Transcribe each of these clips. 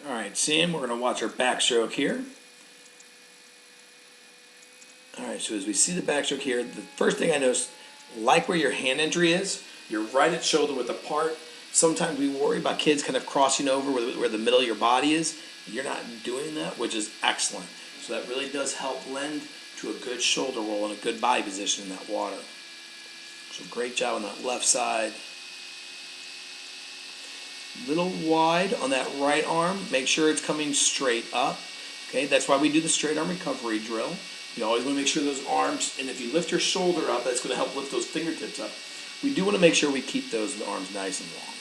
All right, Sam, we're going to watch our backstroke here. All right, so as we see the backstroke here, the first thing I noticed, like where your hand entry is, you're right at shoulder width apart. Sometimes we worry about kids kind of crossing over where the middle of your body is. You're not doing that, which is excellent. So that really does help lend to a good shoulder roll and a good body position in that water. So great job on that left side. Little wide on that right arm. Make sure it's coming straight up. Okay, that's why we do the straight arm recovery drill. You always want to make sure those arms, and if you lift your shoulder up, that's going to help lift those fingertips up. We do want to make sure we keep those arms nice and long.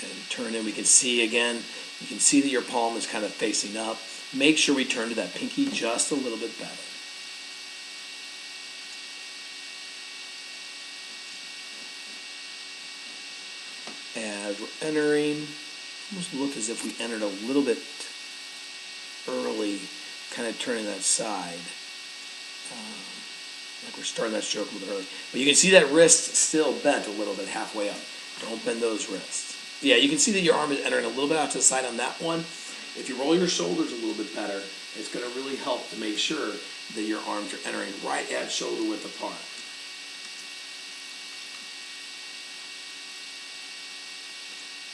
And turn in, we can see again, you can see that your palm is kind of facing up. Make sure we turn to that pinky just a little bit better. As we're entering, almost look as if we entered a little bit early, kind of turning that side. Like we're starting that stroke a little bit early. But you can see that wrist still bent a little bit halfway up. Don't bend those wrists. Yeah, you can see that your arm is entering a little bit out to the side on that one. If you roll your shoulders a little bit better, it's going to really help to make sure that your arms are entering right at shoulder width apart.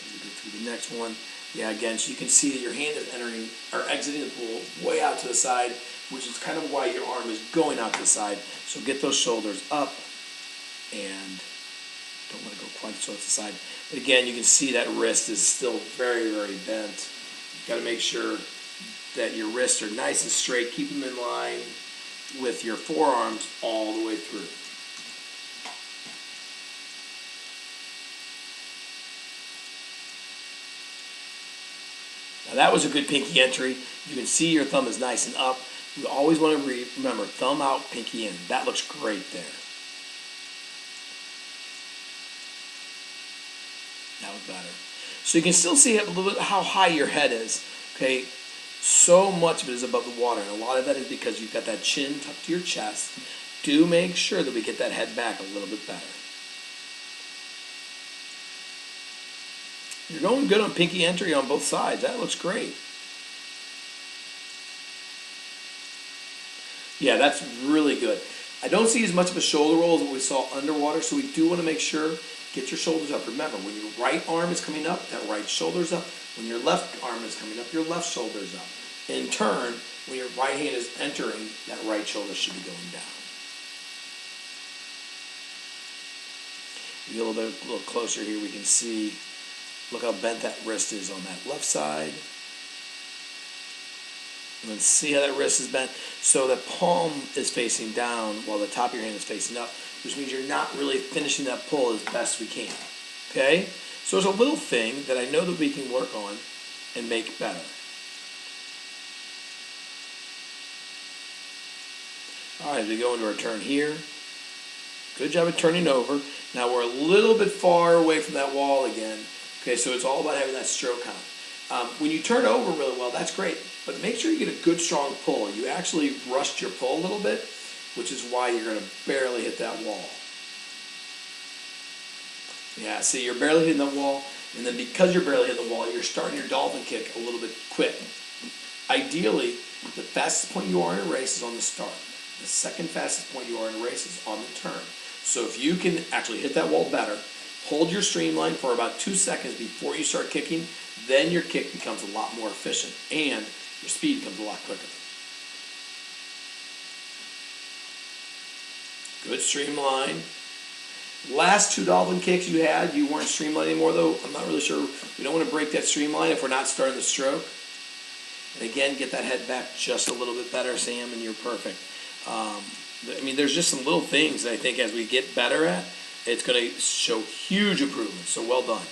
As we go through the next one, yeah, again, so you can see that your hand is entering or exiting the pool way out to the side, which is kind of why your arm is going out to the side. So get those shoulders up and don't let it go quite so to the side. But again, you can see that wrist is still very, very bent. You've got to make sure that your wrists are nice and straight. Keep them in line with your forearms all the way through. Now that was a good pinky entry. You can see your thumb is nice and up. You always want to remember, thumb out, pinky in. That looks great there. That was better. So you can still see a little bit how high your head is. Okay, so much of it is above the water, and a lot of that is because you've got that chin tucked to your chest. Do make sure that we get that head back a little bit better. You're going good on pinky entry on both sides. That looks great. Yeah, that's really good. I don't see as much of a shoulder roll as what we saw underwater, so we do want to make sure, get your shoulders up. Remember, when your right arm is coming up, that right shoulder's up. When your left arm is coming up, your left shoulder's up. In turn, when your right hand is entering, that right shoulder should be going down. We get a little closer here, we can see, look how bent that wrist is on that left side. And then see how that wrist is bent. So the palm is facing down while the top of your hand is facing up, which means you're not really finishing that pull as best we can. Okay? So there's a little thing that I know that we can work on and make better. All right, as we go into our turn here. Good job of turning over. Now we're a little bit far away from that wall again. Okay, so it's all about having that stroke count. When you turn over really well, that's great. But make sure you get a good strong pull. You actually rushed your pull a little bit, which is why you're going to barely hit that wall. Yeah, see, you're barely hitting the wall, and then because you're barely hitting the wall, you're starting your dolphin kick a little bit quick. Ideally, the fastest point you are in a race is on the start. The second fastest point you are in a race is on the turn. So if you can actually hit that wall better, hold your streamline for about 2 seconds before you start kicking, then your kick becomes a lot more efficient and your speed becomes a lot quicker. Good streamline. Last 2 dolphin kicks you had, you weren't streamlined anymore though. I'm not really sure. We don't want to break that streamline if we're not starting the stroke. And again, get that head back just a little bit better, Sam, and you're perfect. I mean, there's just some little things that I think as we get better at, it's going to show huge improvements. So well done.